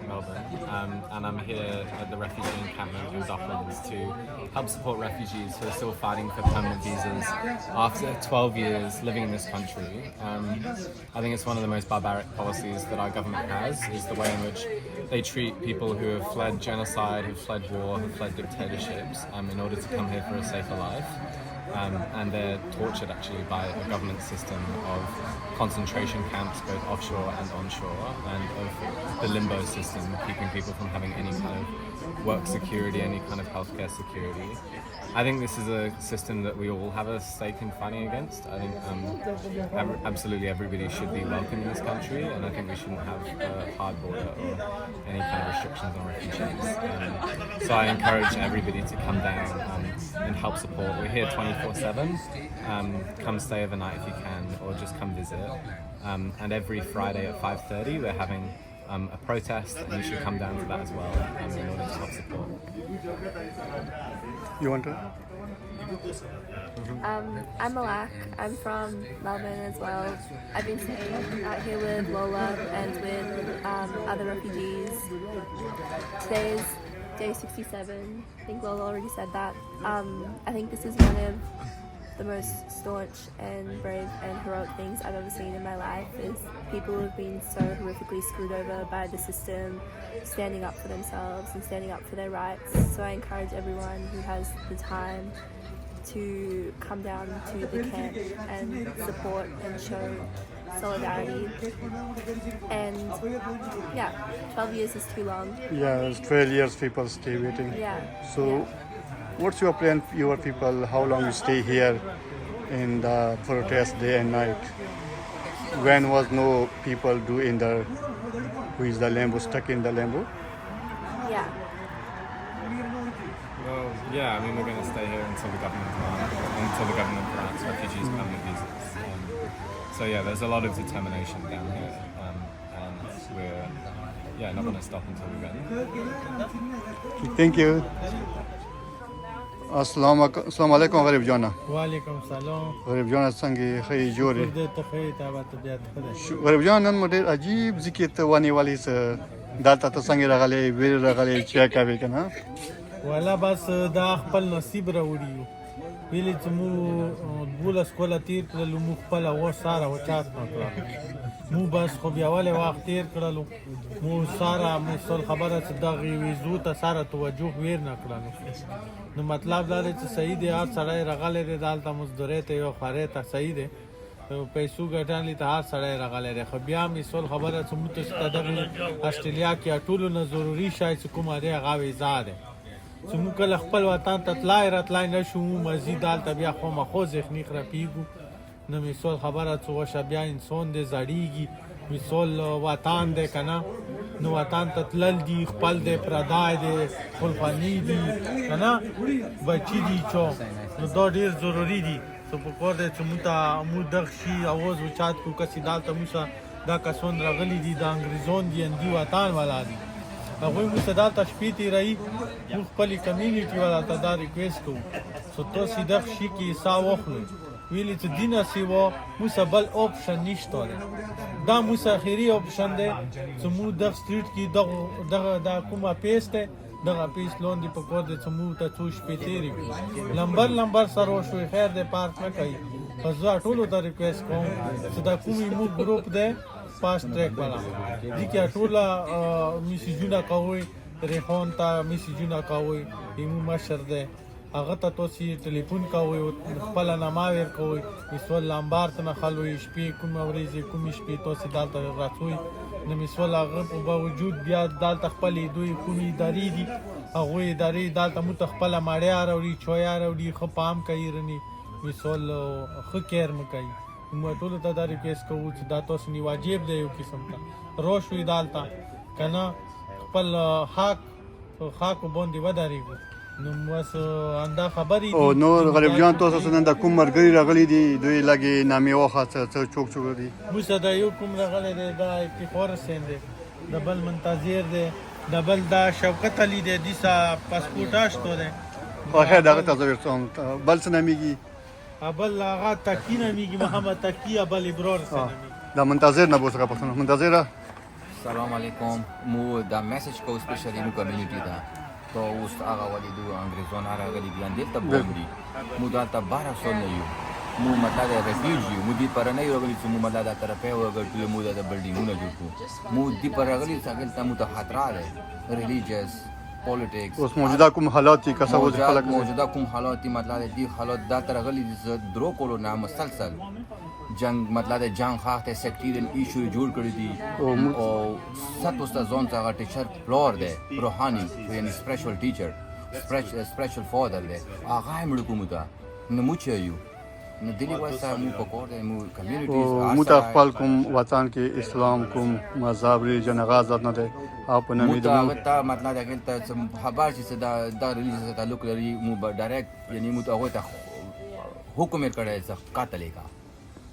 Melbourne, and I'm here at the refugee encampment in Docklands to help support refugees who are still fighting for permanent visas after 12 years living in this country. I think it's one of the most barbaric policies that our government has, is the way in which they treat people who have fled genocide, who've fled war, who've fled dictatorships in order to come here for a safer life. And they're tortured actually by a government system of concentration camps, both offshore and onshore, and of the limbo system, keeping people from having any kind of work security, any kind of healthcare security. I think this is a system that we all have a stake in fighting against. I think absolutely everybody should be welcome in this country, and I think we shouldn't have a hard border or any kind of restrictions on refugees. So I encourage everybody to come down and help support. We're here 24/7. Come stay overnight if you can, or just come visit. And every Friday at 5:30 we're having a protest, and you should come down to that as well in order to help support. You want to? I'm Malak. I'm from Melbourne as well. I've been staying out here with Lola and with other refugees. Today is day 67. I think Lola already said that. I think this is one of the most staunch and brave and heroic things I've ever seen in my life, is people who have been so horrifically screwed over by the system standing up for themselves and standing up for their rights. So I encourage everyone who has the time to come down to the camp and support and show solidarity. And yeah, 12 years is too long. Yeah, it's 12 years people stay waiting. Yeah. So yeah. what's your plan, your people, how long you stay here in the protest day and night? When was no people do in the, who is the limbo, stuck in the limbo? Yeah. Well, yeah, I mean, we're going to stay here until the government grants refugees permanent visas. So yeah, there's a lot of determination down here, and we're not going to stop until we win. Thank you. अस्सलाम वालेकुम गरीब जाना वालेकुम सलाम गरीब जाना څنګه خی جوړې دې ته خې ته به طبيعت خدای غریب جان نن مډیر عجیب ذکر ته ونی والی څه دالته ته څنګه راغلي ویر راغلي چې کوي کنه ولا بس دا خپل نصیب راوړي ویلې چې مو بوله سکوله تیر کړلو مو خپل او ساره وچات نکړه مو بس خو بیا ولې وخت تیر کړلو مو ساره مسل خبره چې دغه ویزو ته ساره توجه ویر نکړلو نو مطلب دا دی چې صحیح دی هر سړی راغلی دی دلته مزدورۍ ته یو خورۍ ته صحیح دی پیسو ګټنې ته هر سړی راغلی دی خو بیا مې سول خبره چې موږ ته دغه اسټرالیا کې ټولو نه ضروري شی چې کومه دی هغه ویزا دی چې موږ کله خپل وطن ته تلای راتلای نه شو مزید دلته بیا خامخا ذهني خرابېږو نو مې سول خبره چې وشه بیا انسان دی زړېږي مې سول وطن دی که نه نو وطن ته تلل دي خپل دی پردای دی خپلخواني دي که نه بچي دي چو نو دا ډېر ضروري دي څه پکار دی چې موږ دغه شي اواز اوچات کړو کسې دلته موږ دا کسان راغلي دي د انګریزان دي اندي وطن والا دي هغوی موږ دلته شپې تېروي موږ خپلې کمیونټي والا ته دا ریکویسټ کوو چې تاسې دغه شي کې حصه واخلئ ویلې چې دینه سوا موږ بل آپشن نشته دی دا موږ اخري آپشن دی چې موږ دغه سټریټ کې دغه کومه پیس دی دغه پیس لاندې پکار دی چې موږ ته څو شپې تېرې کړو لمبر سره وشوې خیر دی پارک نه کوي خو زه ټولو ته ریکویسټ کوم چې دا کومې موږ ګروپ دی فاسټ ټریک والا دې کې ټوله میسیجونه کوئ ریحان ته میسیجونه کوئ ایمو مشر دی هغه ته تاسې ټلیفون کوئ خپله نامه ورکوئ مثال لمبار ته نه خلوئ شپې کومه ورځې کومې شپې تاسې دلته راڅوئ نو مثال هغه په باوجود بیا دلته خپلې دوی کومې ادارې دي هغوی ادارې دلته موږ ته خپله مړیا راوړي چویا راوړي ښه پام کوي رني مثال ښه کیر مو کوي موږ ټولو ته دا ریکویسټ کوو چې دا تاسو نه واجب دی یو قسم ته روش وي دلته که نه خپل حق باندې ودرېږو نو بس همدا خبرې او نور غریب جان تاسو نن د کوم مرګري راغلي دي دوی لګي نامې واخه څه چوک دي موږ دا یو کوم راغلی دی دا افتخار حسین دی د بل منتظر دی د بل دا شوکت علي دی دیسا پاسپورټ اشتو دی خو خیر دغه تاسو ورسوم بل څه نامېږي بل هغه تکی نامېږي محمد تکی بل ابرار سره دا منتظر نه بوسه پښتون منتظره السلام علیکم مو دا میسج کو سپیشلی مو کمیونټي دا تو اوس هغه ولې دوه انګریزان راغلي دي اندل ته بوم دي مو دا ته 1200 نه یو مو مطلب ریفیوجی مو دې پر نه یو غلي چې مو مطلب دا طرفه وګټو مو دا بلډینګونه جوړ کو مو دې پر غلي څنګه ته مو ته خطر ده ریلیجیس پولیټکس اوس موجوده کوم حالات دي که څه وځي خلک موجوده کوم حالات دي مطلب دې حالات دا تر غلي درو کولو نه مسلسل جنگ مطلب جنگ خاطر سیکټریل ایشو جوړ کړی دي او ساتو ست ځون څنګه ټیچر فلور دی روحاني یعنی سپیشل ټیچر سپیشل فادر دی هغه موږ کوم دا نو موچ یو نو دلی واسه مو پکور دی مو کمیونټیز مو ته خپل کوم وطن کې اسلام کوم مذهب ریجن غازت نه دی او په نامې د مو ته مطلب دا ته خبر چې دا ریلیجن تعلق لري مو ډایرکټ یعنی مو ته هغه ته حکم کړی ځکه قاتل کا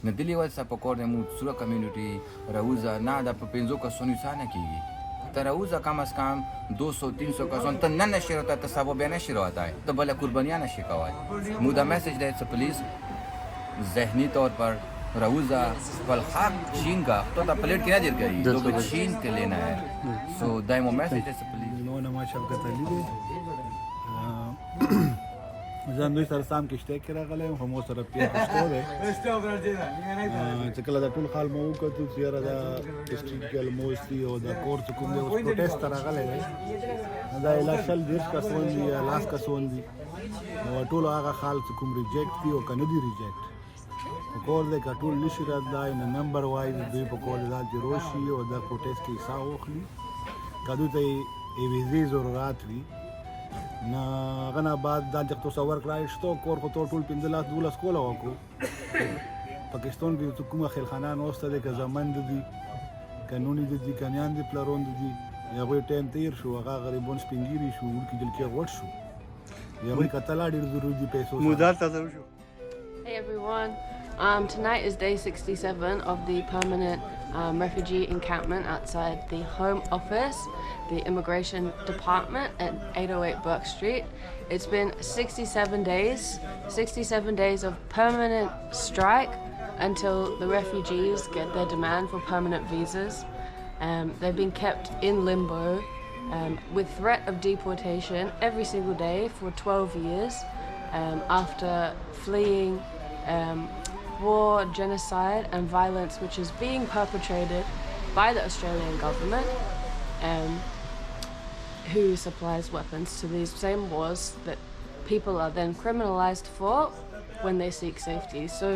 نه دلی واسه پکور دی مو سره کمیونټي راوزه نه د 500 کسونو سانه کیږي تر اوزه کم از کم 200-300 کسان ته نه نشي راته تصوب به نشي راته ته بل قربانیان نشي کوي مو دا میسج دی چې پلیز ذهنی طور पर राउजा फल खाक चीन का तो ता प्लेट क्या देर गई तो भी चीन के लेना है सो दाइमो मैसेज है please نو ما شفقت علي دي ځان دوی سره سام کې شته کې راغلی هم مو سره پیښ شته چې کله دا ټول حال مو وکړو چې را دا ډیسټریکټ موستی او دا کورس کوم دی اوس پروټیست راغلی دی دا الاشل دیش کا سون دی لاس کا سون دی نو ټول هغه حال چې کوم ریجیکټ دی او کنه دی ریجیکټ کور دې کټول نشي راځي نه نمبر وایز دوی په کور دا جروشي او دا پروټیست کې حصہ واخلي کدو ته ای ویزې ضرورت وي نه غنا بعد دا چې تصور کړای شته کور کو ټول 15 کوله وکړو پاکستان کې کومه خلخانان اوسته د زمان دي قانوني دي کنيان دي پلارون دي یو ټیم تیر شو هغه غریبون سپینګيري شو ورکی دل کې وړ شو یو کتل اړ ضروري دي پیسو مودار تاسو شو Hey everyone, tonight is day 67 of the permanent refugee encampment outside the Home Office, the Immigration Department at 808 Burke Street. It's been 67 days of permanent strike until the refugees get their demand for permanent visas. They've been kept in limbo with threat of deportation every single day for 12 years after fleeing war, genocide and violence which is being perpetrated by the Australian government who supplies weapons to these same wars that people are then criminalized for when they seek safety. So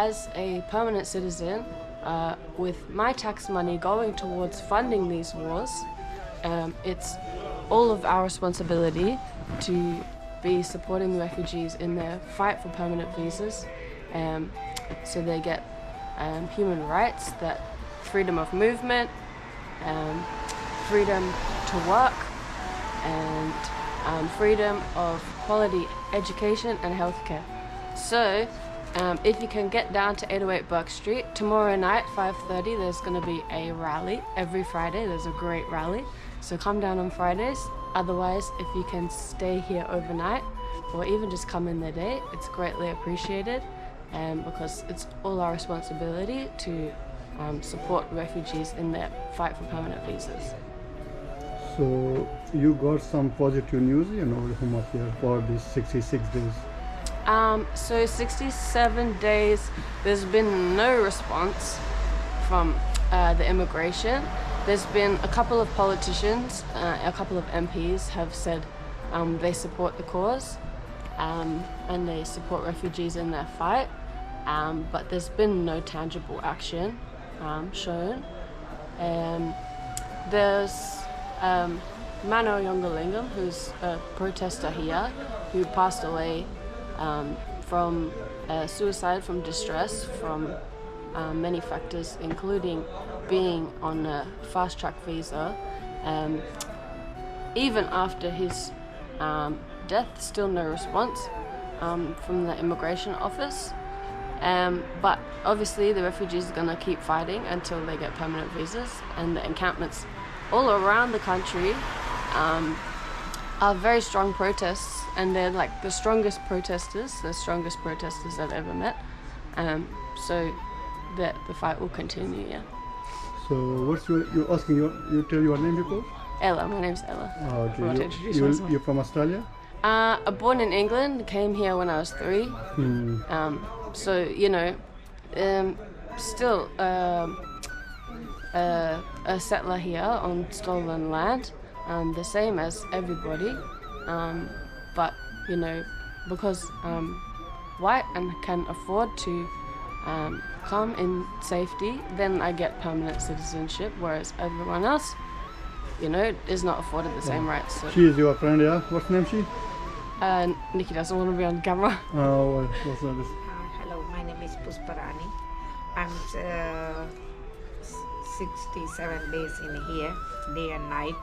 as a permanent citizen with my tax money going towards funding these wars, it's all of our responsibility to be supporting refugees in their fight for permanent visas so they get human rights, that freedom of movement, freedom to work and freedom of quality education and healthcare. So if you can get down to 808 Burke Street tomorrow night 5:30 there's going to be a rally. Every Friday there's a great rally, so come down on Fridays. Otherwise, if you can stay here overnight or even just come in the day, it's greatly appreciated because it's all our responsibility to support refugees in their fight for permanent visas. So you got some positive news, Huma, here for these 66 days. So 67 days, there's been no response from the immigration. There's been a couple of politicians, a couple of MPs have said they support the cause and they support refugees in their fight, but there's been no tangible action shown. There's Mano Yongalingam, who's a protester here, who passed away from suicide, from distress, from many factors, including being on a fast track visa. Even after his death, still no response from the immigration office. But obviously the refugees are going to keep fighting until they get permanent visas, and the encampments all around the country are very strong protests, and they're like the strongest protesters I've ever met. So that the fight will continue, yeah. So what's you're asking you tell your name before? Ella, my name's Ella. Okay. Forgot to introduce myself. You're from Australia? Born in England, came here when I was 3. So, you know, still a settler here on stolen land, the same as everybody. But, you know, because white and can afford to come in safety, then I get permanent citizenship, whereas everyone else, you know, is not afforded the same rights. So, She is your friend, yeah? What's name she? Nikki doesn't want to be on camera. Oh, what's that? Hello, my name is Pusparani. I'm 67 days in here, day and night.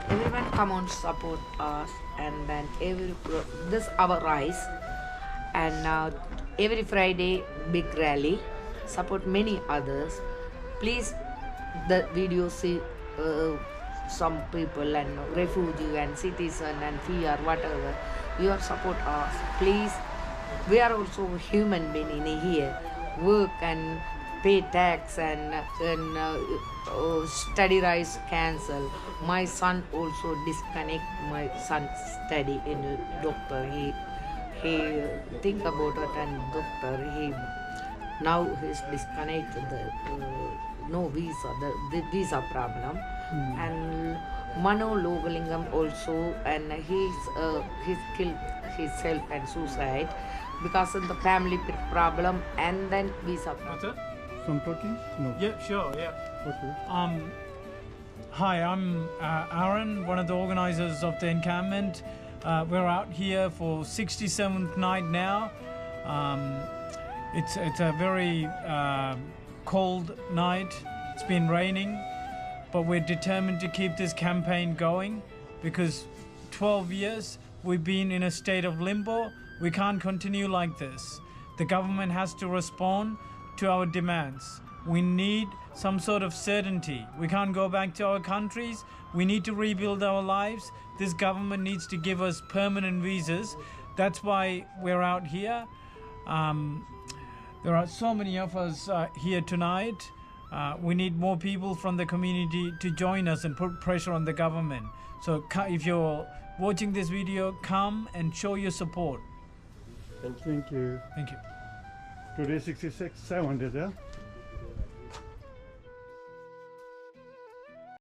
Everyone come on support us, and then this our rise, and every Friday big rally, support many others. Please, the video see some people and refugee and citizen and fear whatever. You support us, please. We are also human being in here. Work and pay tax and study rise cancel. My son also disconnect my son study in a doctor. He think about it and doctor now he's disconnected no visa the visa problem and Mano Logalingam also and he's killed himself and suicide because of the family problem and then visa problem. From Turkey? No. Yeah, sure, yeah. Okay. Hi, I'm Aaron, one of the organizers of the encampment. We're out here for 67th night now. It's a very cold night. It's been raining, but we're determined to keep this campaign going because 12 years we've been in a state of limbo. We can't continue like this. The government has to respond to our demands. We need some sort of certainty. We can't go back to our countries. We need to rebuild our lives. This government needs to give us permanent visas. That's why we're out here. There are so many of us here tonight. We need more people from the community to join us and put pressure on the government. So if you're watching this video, come and show your support. Thank you. Thank you. Today 7 days, yeah?